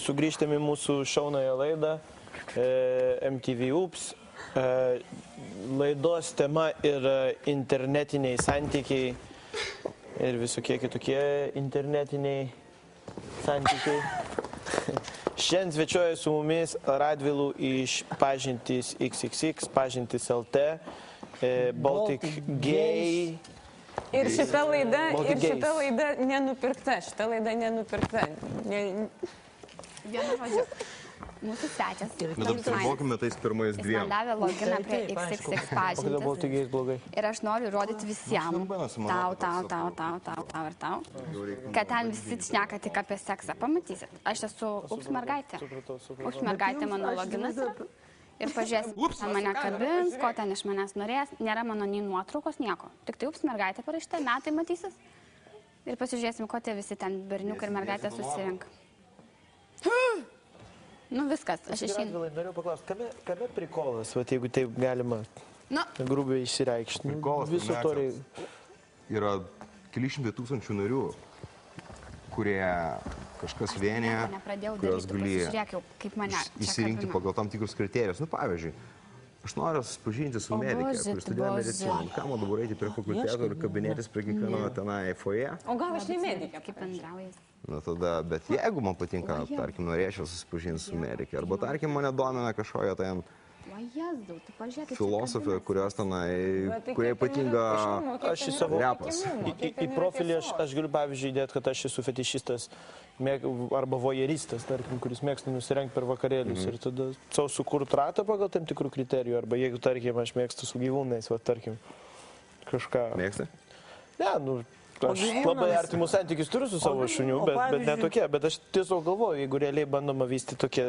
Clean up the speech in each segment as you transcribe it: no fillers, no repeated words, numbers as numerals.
sugrįžtame į mūsų šaunąją laidą MTV Ups. Laidos tema yra internetiniai santykiai ir visokie kitokie internetiniai santykiai. Šiandien svečioja su mumis Radvilų iš Pažintys XXX, Pažintys LT, Baltic Gay. Ir šita laida nenupirkta, Vienu žodžiu, mūsų svečias. Apsiribokime tais pirmais dviem. Man davė loginą prie XXX Pažintys. Ir aš noriu rodyti visiems, tau ir tau, kad ten visi šneka tik apie seksą. Pamatysit, aš esu Ups mergaitė. Ups mergaitė mano loginas yra. Ir pažiūrėsim, mane kabins, ko ten iš manęs norės. Nėra mano nei nuotraukos, nieko. Tik tai Ups mergaitė parašyta, metai matysis. Ir pasižiūrėsim, ko tie visi ten berniukai ir mergaitė susirenka. Nu viskas, aš išeinu. Noriu paklausti, kame prikolas, jeigu taip galima grubiai išsireikšti? Prikolas yra keli šimtai tūkstančių narių, kurie kažkas vienyje, kurios gali įsirinkti pagal tam tikrus kriterijus. Nu, pavyzdžiui, aš noriu susipažinti su medike, kuris studijuoja mediciną. Ką man dabar eiti prie fakulteto ir kabinėtis prie kiekvieno tenai foje? O gal aš ne medikė? Kaip bendraujas? Na tada, bet jeigu man patinka, tarkim, norėčiau susipažinti su medike, arba tarkim, mane domina kažkokia ten filosofė, kurios tenai, kurie ypatinga repas. Į profilį aš galiu pavyzdžiui įdėti, kad aš esu fetišistas arba vojeristas, tarkim, kuris mėgsta nusirengti per vakarėlius ir tada savo sukurt ratą pagal tam tikrų kriterijų, arba jeigu, tarkim, aš mėgstu su gyvūnais, tarkim, kažką. Mėgsti? Ne, aš labai artimus santykius turiu su savo šuniu, bet ne tokie. Bet aš tiesiog galvoju, jeigu realiai bandoma vystyti tokie,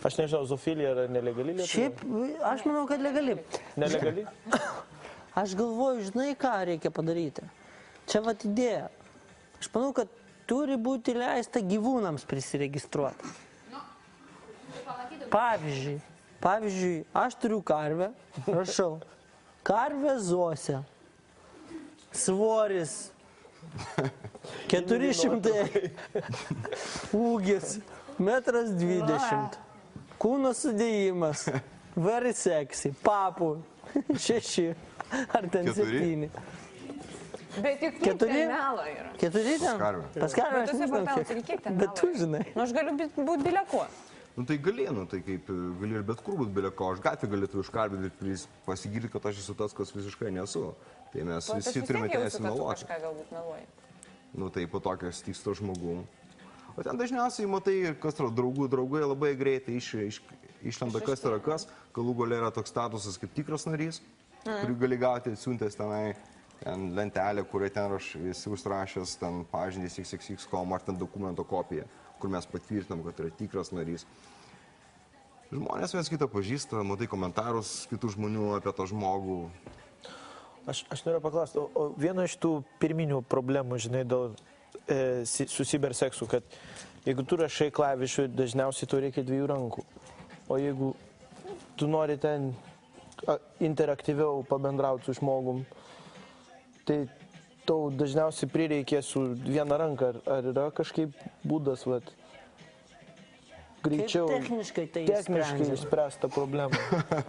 aš nežinau, zoofilija yra nelegali Lietuvoje? Šiaip, aš manau, kad legali. Nelegali? Aš galvoju, žinai, ką reikia padaryti. Čia vat idėja. Aš manau, kad turi būti leista gyvūnams prisiregistruoti. Pavyzdžiui, aš turiu karvę, prašau, karvė Zosė, svoris 400, ūgis 1,20 m, kūno sudėjimas, very sexy, papų 6 ar ten 7. Bet juk kiek ten melo yra? 4 ten? Pas karvę aš nežinau, bet tu žinai. Nu aš galiu būti bileko. Nu tai gali, tai kaip gali ir bet kur būti bileko. Aš gatvį galėtų užkalbinti ir pasigirti, kad aš esu tas, kas visiškai nesu. Tai mes visi turime teisę meluoti. Kažką galbūt meluoji. Nu tai po tokio stiks to žmogum. O ten dažniausiai matai, kas yra draugai labai greitai išlenda kas yra kas. Galų gale yra toks statusas kaip tikras narys, kurį gali gauti atsiuntęs tenai lentelę, kurioje ten esi užsirašęs ten Pažintys XXX.com ar ten dokumento kopiją, kur mes patvirtinam, kad yra tikras narys. Žmonės viens kitą pažįsta, matai komentarus kitų žmonių apie tą žmogų. Aš noriu paklausti, o viena iš tų pirminių problemų, žinai, su cyberseksu, kad jeigu tu rašai klavišų, dažniausiai tau reikia 2 rankų. O jeigu tu nori ten interaktyviau pabendrauti su žmogum, tai tau dažniausiai prireikia su 1 ranka. Ar yra kažkaip būdas, greičiau techniškai išspręsta problema?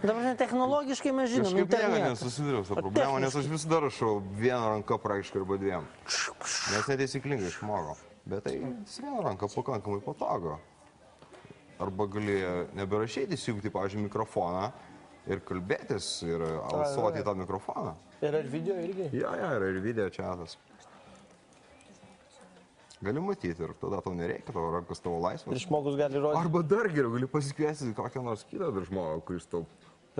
Dabar technologiškai mes žinom. Kažkaip niekada nesusiduriau su problema, nes aš visada rašau 1 ranka praktiškai arba 2. Nes netaisyklingai išmokau. Bet tai 1 ranka pakankamai patogu. Arba gali neberašyti, įsijungti, pavyzdžiui, mikrofoną ir kalbėtis ir alsuoti tą mikrofoną. Yra ir video irgi? Jo, yra ir video čiatas. Gali matyti ir tada tau nereikia, tavo rankos tavo laisvas. Ir žmogus gali rodyti. Arba dar geriau, gali pasikviesti kokią nors kitą žmogų, kuris tau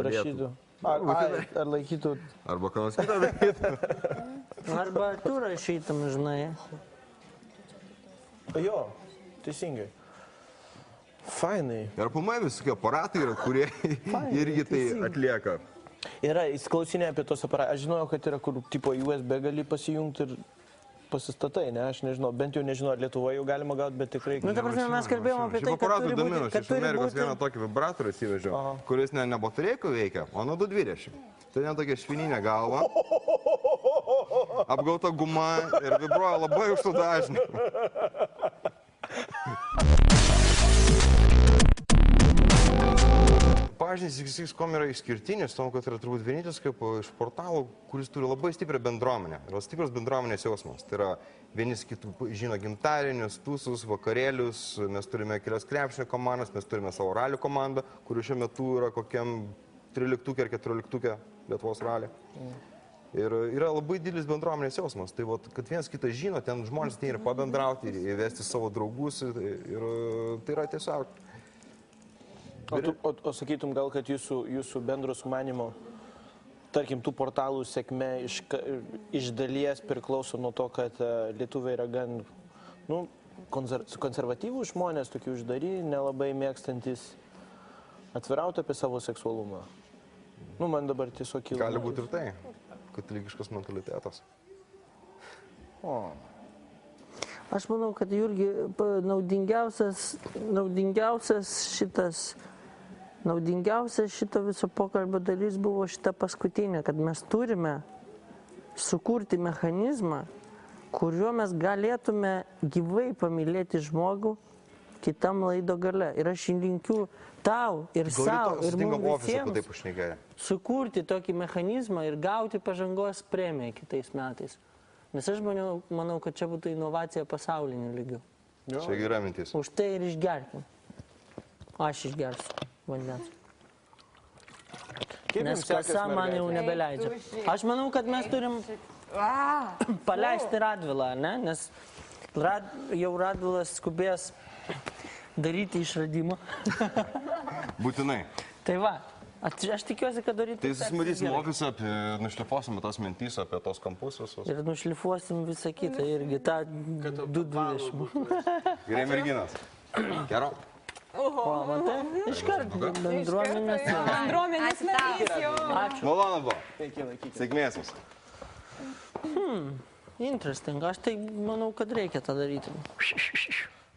rašytų. Ar laikytų. Arba ką nors kitą darytų. Arba tu rašytum, žinai. Jo, teisingai. Fainai. Ir aplamai visokie aparatai yra, kurie irgi tai atlieka. Yra įsiklausinė apie tos aparatai. Aš žinojau, kad yra, kur tipo USB gali pasijungti ir pasistatai, ne? Aš nežinau, bent jau nežinau, ar Lietuvoje jau galima gauti, bet tikrai... Nu, ta prasme, mes kalbėjome apie tai, kad turi būti... Iš Amerikos vieną tokį vibratorių įsivežiau, kuris ne baterijų veikia, o nuo 220. Tai ne tokia švininė galva, apgauta guma ir vibruoja labai aukštų dažnių. Bazinis XXX kom yra išskirtinis, tom, kad yra turbūt vienintelis kaip iš portalų, kuris turi labai stiprią bendruomenę. Yra stiprios bendruomenės jausmas. Tai yra vienis kitų žino gimtarinius, tūsus, vakarėlius, mes turime kelias krepšinio komandas, mes turime savo ralių komandą, kuri šiuo metu yra kokiam 13 ar 14 Lietuvos ralį. Ir yra labai didelis bendruomenės jausmas. Tai vat, kad vienas kitą žino, ten žmonės ten ir pabendrauti, ir įvesti savo draugus. Ir tai yra tiesiog... O sakytum gal, kad jūsų bendro sumanimo, tarkim, tų portalų sėkmė iš dalies priklauso nuo to, kad lietuviai yra gan konservatyvūs žmonės, tokie uždari, nelabai mėgstantis atvirauti apie savo seksualumą. Man dabar tiesiog kyla. Gali būti ir tai. Katalikiškas mentalitetas. Aš manau, kad Jurgi naudingiausias šito viso pokalbio dalis buvo šita paskutinė, kad mes turime sukurti mechanizmą, kuriuo mes galėtume gyvai pamylėti žmogų kitam laido gale. Ir aš linkiu tau ir savo, ir mums visiems sukurti tokį mechanizmą ir gauti pažangos premiją kitais metais. Nes aš manau, kad čia būtų inovacija pasauliniu lygiu. Čia gera mintis. Už tai ir išgerkim. Aš išgersiu vandens. Nes kasa man jau nebeleidžia. Aš manau, kad mes turim paleisti Radvilą, ne? Nes jau Radvilas skubės daryti išradimą. Būtinai. Tai va, aš tikiuosi, kad daryti... Tai susimatysim ofisą, nušlifuosim tas mintys apie tos kampus visus. Ir nušlifuosim visą kitą irgi, tą 220. Gerai, merginas. Gero. O, matai, iškart bendruomenės. Bendruomenės narys jau. Ačiū. Malonu buvo. Sėkmės jums. Interesting, aš tai manau, kad reikia tą daryti.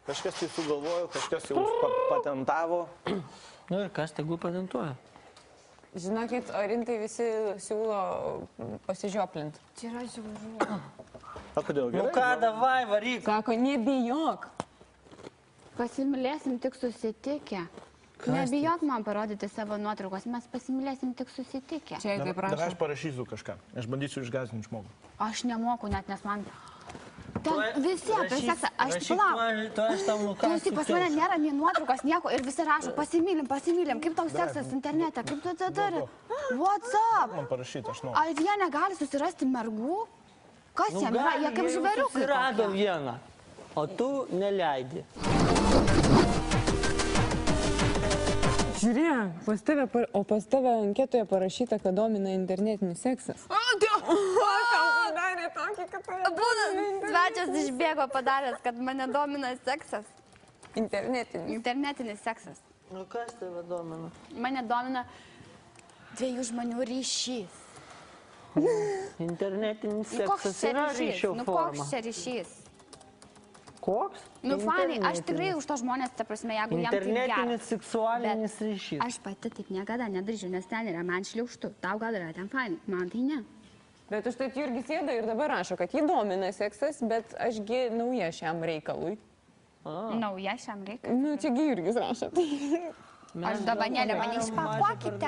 Kažkas tai sugalvojo, kažkas jau patentavo. Ir kas tegul patentuoja. Žinokit, orintai visi siūlo pasižioplinti. Čia yra žiauru. O kodėl gerai? Ką, davai, varyk. Sako, nebijok. Pasimylėsim tik susitikę. Nebijok man parodyti savo nuotraukos, mes pasimylėsim tik susitikę. Čia kaip Dabar aš prašau. parašysiu kažką. Aš bandysiu išgąsdinti žmogų. Aš nemoku net, nes man... Ten visi apie seksą, aš palauk. Klausyk, pas mane nėra nei nuotraukos, nieko ir visi rašo, pasimylim, kaip tau seksas internete, kaip tu turi. What's up? Man parašyti, aš noriu. Ar jie negali susirasti mergų? Kas jiem yra? Jie kaip žvėriukai. Susirado vieną, o tu neleidi. Žiūrėk, pas tave anketoje parašyta, kad domina internetinis seksas. Svečias išbėgo padaręs, kad mane domina seksas. Internetinis seksas. Nu kas tave domina? Mane domina dviejų žmonių ryšys. Internetinis seksas yra ryšio forma. Koks čia ryšys? Koks? Fanai, aš tikrai už to žmonės, ta prasme, jeigu jam taip gerai. Internetinis seksualinis ryšys. Aš pati taip niekada nedaryčiau, nes ten yra man šliaužtu. Tau gal yra ten fanai, man tai ne. Bet už tai Jurgis sėda ir dabar rašo, kad jį domina seksas, bet ašgi nauja šiam reikalui. Nauja šiam reikalui? Nu, čiagi Jurgis rašo. Aš dabanėlę mane išpakuokite.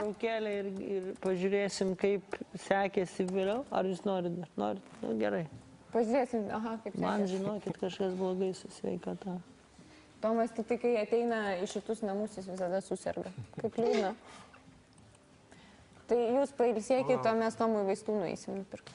Ir pažiūrėsim, kaip sekėsi vėliau. Ar jūs norit? Norit? Nu, gerai. Pažiūrėsim, aha, kaip Man sekėsi. žinokit, kažkas blogai su sveikata. Tomas, tai kai ateina į šitus namus, jis visada suserga. Kaip liūdna. Tai jūs pailsėkit, o mes Tomui vaistų nueisim nupirkti.